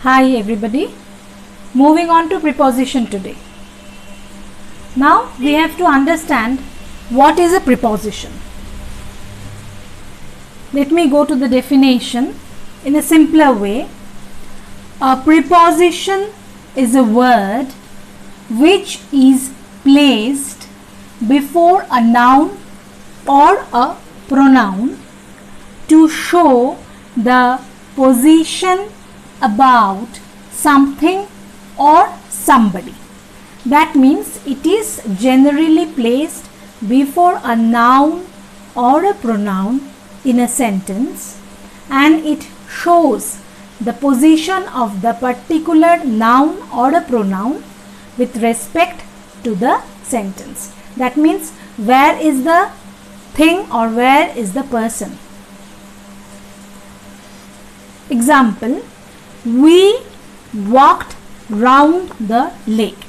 Hi everybody. Moving on to preposition today. Now we have to understand what is a preposition. Let me go to the definition in a simpler way. A preposition is a word which is placed before a noun or a pronoun to show the position about something or somebody. That means it is generally placed before a noun or a pronoun in a sentence, and it shows the position of the particular noun or a pronoun with respect to the sentence. That means where is the thing or where is the person. Example, we walked round the lake.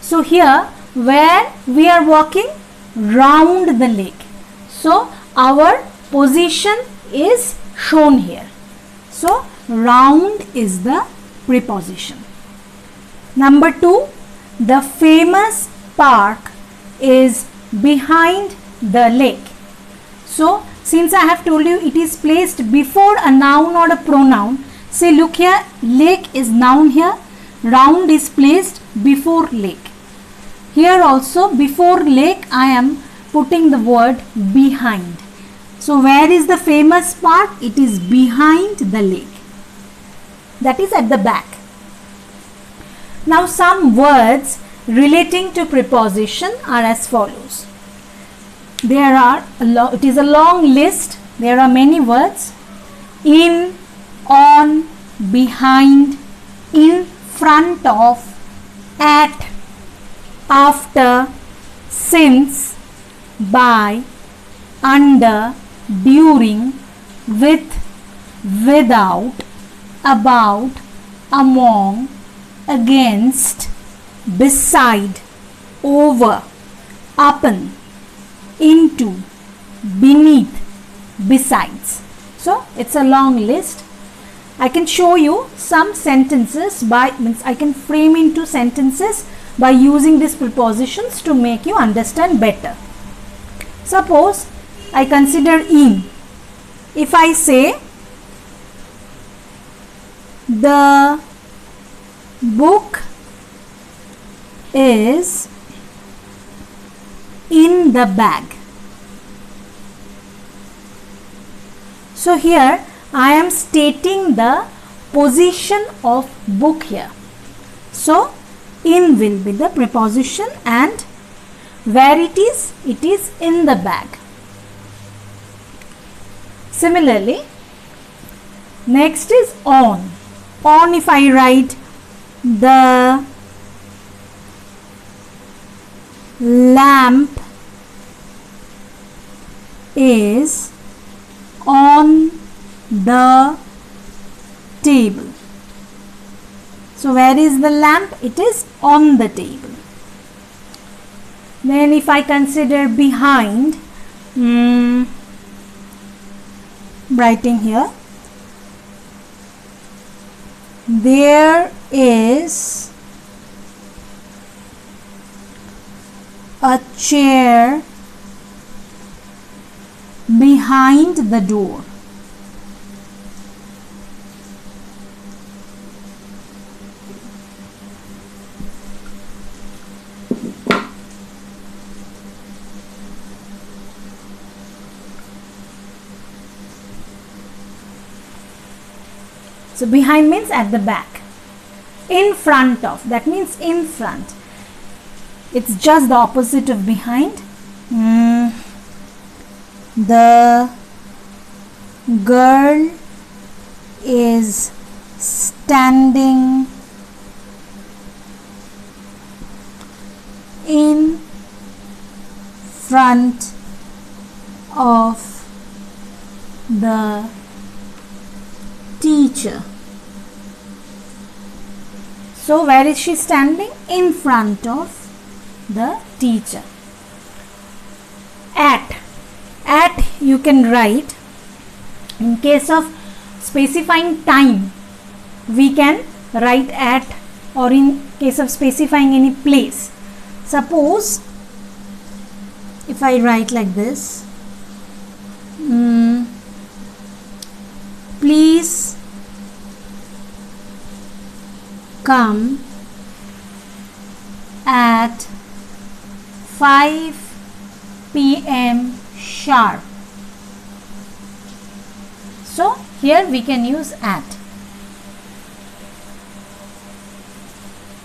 So here where we are walking round the lake. So our position is shown here. So round is the preposition. Number 2, the famous park is behind the lake. So since I have told you it is placed before a noun or a pronoun, say look here, lake is noun here, round is placed before lake. Here also before lake I am putting the word behind. So where is the famous park? It is behind the lake. That is at the back. Now some words relating to preposition are as follows. There are it is a long list. There are many words. In, on, behind, in front of, at, after, since, by, under, during, with, without, about, among, against, beside, over, upon, into, beneath, besides. So it's a long list. I can show you some sentences I can frame into sentences by using these prepositions to make you understand better. Suppose I consider in. If I say the book is in the bag. So here I am stating the position of book here. So in will be the preposition, and where it is in the bag. Similarly, next is on. On, if I write the lamp is on the table. So where is the lamp? It is on the table. Then if I consider behind, writing here, there is a chair behind the door. So behind means at the back. In front of, that means in front. It's just the opposite of behind. The girl is standing in front of the teacher. So where is she standing? In front of the teacher. At you can write, in case of specifying time, we can write at, or in case of specifying any place. Suppose if I write like this, please come at 5 p.m. sharp. So here we can use at.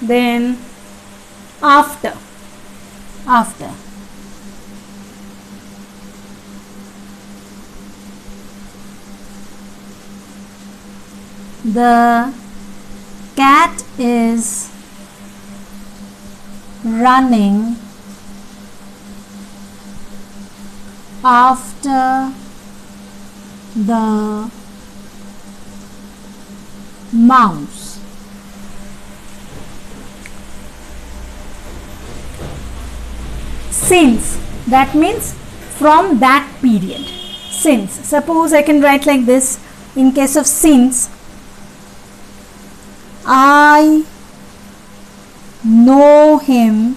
Then after. The cat is running after the mouse. Since, that means from that period. Since, suppose I can write like this, in case of since, I know him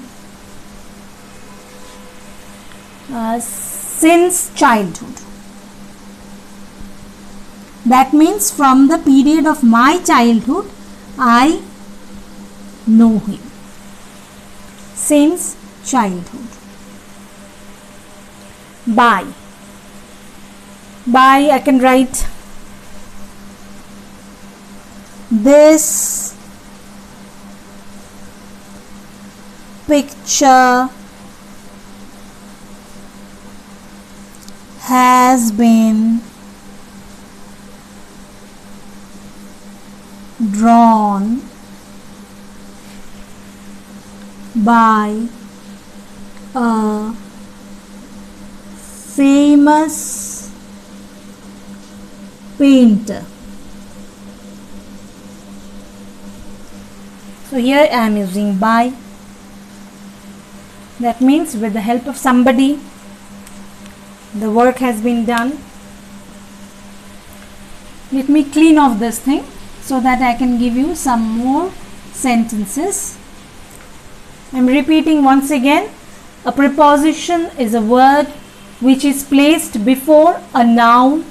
since childhood. That means from the period of my childhood, I know him. Since childhood. By. By, I can write this picture has been drawn by a famous painter. So here I am using by. That means with the help of somebody, the work has been done. Let me clean off this thing so that I can give you some more sentences. I am repeating once again. A preposition is a word which is placed before a noun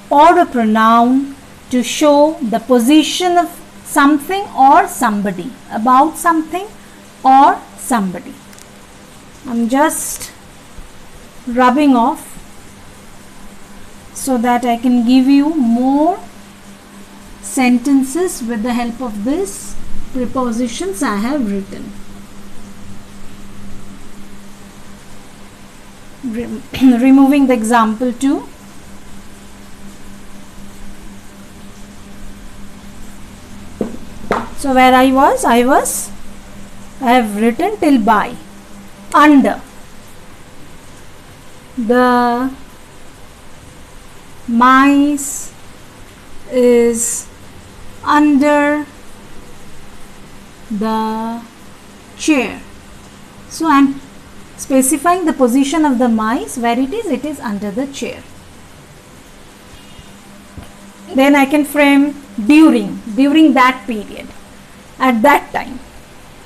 or a pronoun to show the position of something or somebody, about something or somebody. I'm just rubbing off so that I can give you more sentences with the help of this prepositions I have written. Removing the example 2. So where I have written till by. Under. The mice is under the chair. So I am specifying the position of the mice, where it is under the chair. Then I can frame during that period, at that time.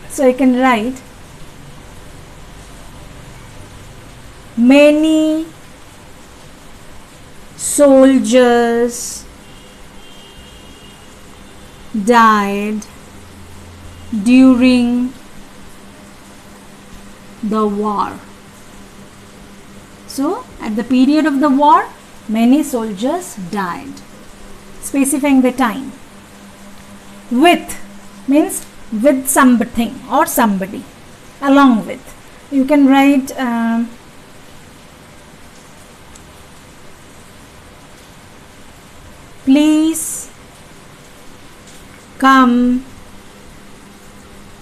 So I can write many soldiers died during the war. So at the period of the war, many soldiers died. Specifying the time. With means with something or somebody, along with. You can write please come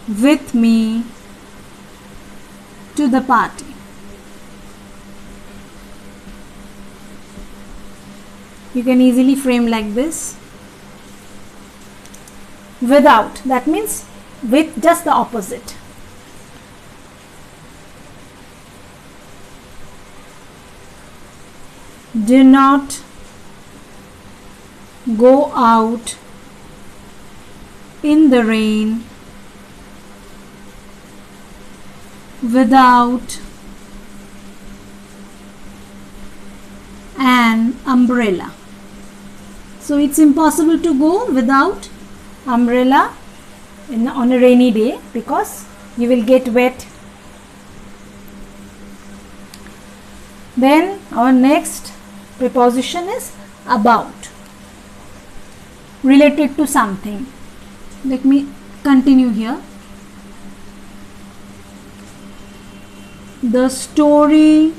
with me to the party. You can easily frame like this. Without, that means with just the opposite. Do not go out in the rain without an umbrella. So it's impossible to go without umbrella on a rainy day because you will get wet. Then our next preposition is about, related to something. Let me continue here. The story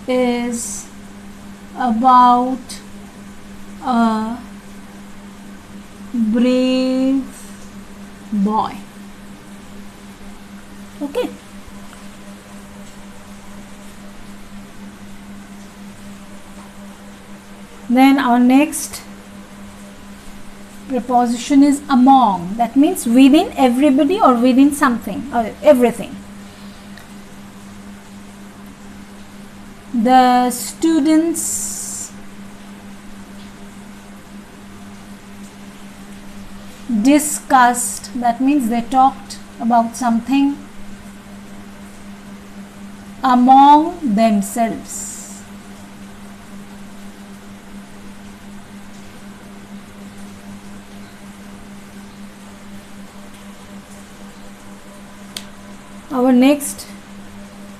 is about a brave boy. Okay. Then our next preposition is among. That means within everybody or within something or everything. The students discussed. That means they talked about something among themselves. Our next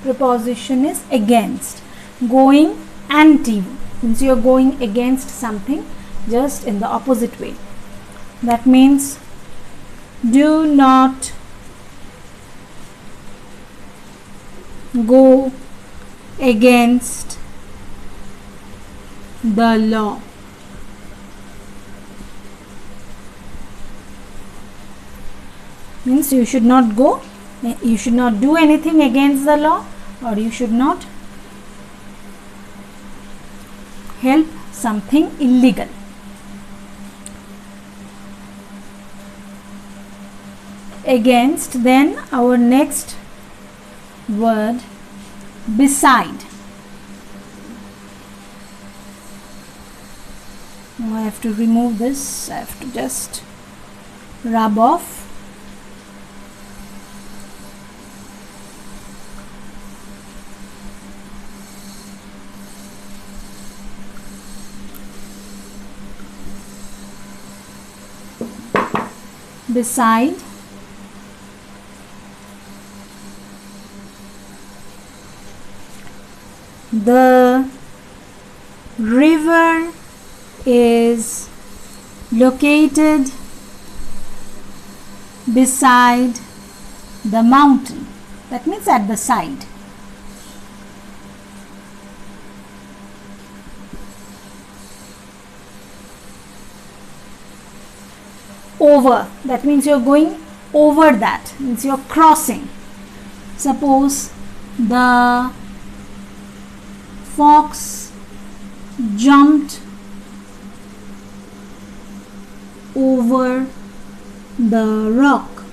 preposition is against. Going anti means you are going against something, just in the opposite way. That means do not go against the law. Means you should not go, you should not do anything against the law, or you should not help something illegal. Against. Then our next word, beside. Now I have to remove this. I have to just rub off. Beside. The river is located beside the mountain. That means at the side. Over. That means you are going over that. Means you are crossing. Suppose the fox jumped over the rock.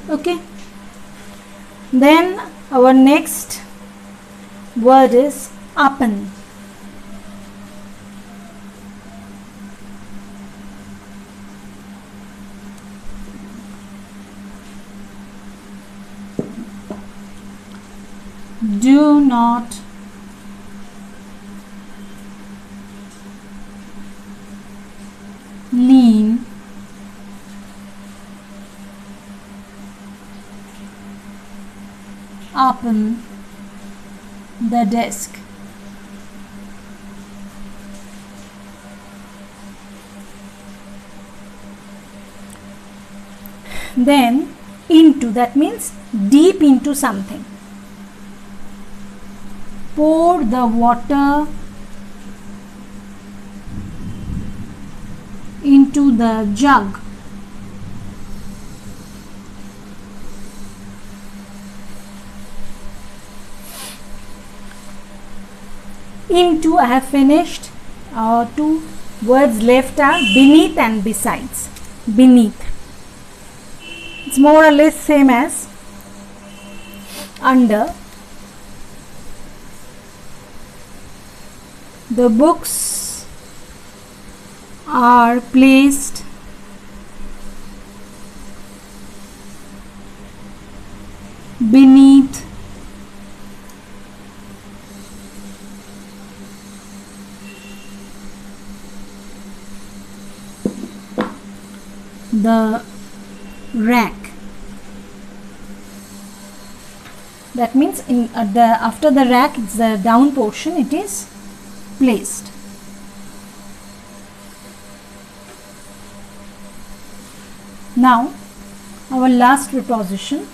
Okay. Then our next word is upon. Do not lean upon the desk. Then into. That means deep into something. Pour the water into the jug. Into I have finished. Two words left are beneath and besides. Beneath. It's more or less same as under. The books are placed beneath the rack. That means after the rack, it's the down portion, it is placed. Now our last preposition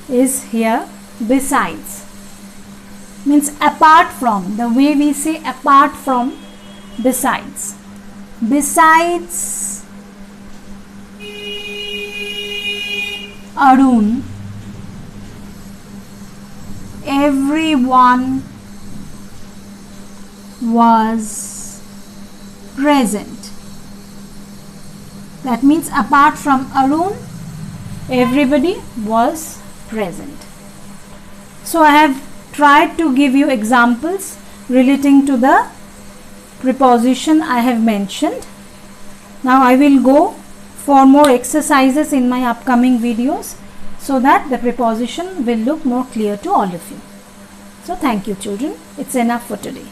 is here, besides. Means apart from. The way we say apart from, besides. Besides Arun, everyone was present. That means apart from Arun, everybody was present. So I have tried to give you examples relating to the preposition I have mentioned. Now I will go for more exercises in my upcoming videos, so that the preposition will look more clear to all of you. So thank you children. It's enough for today.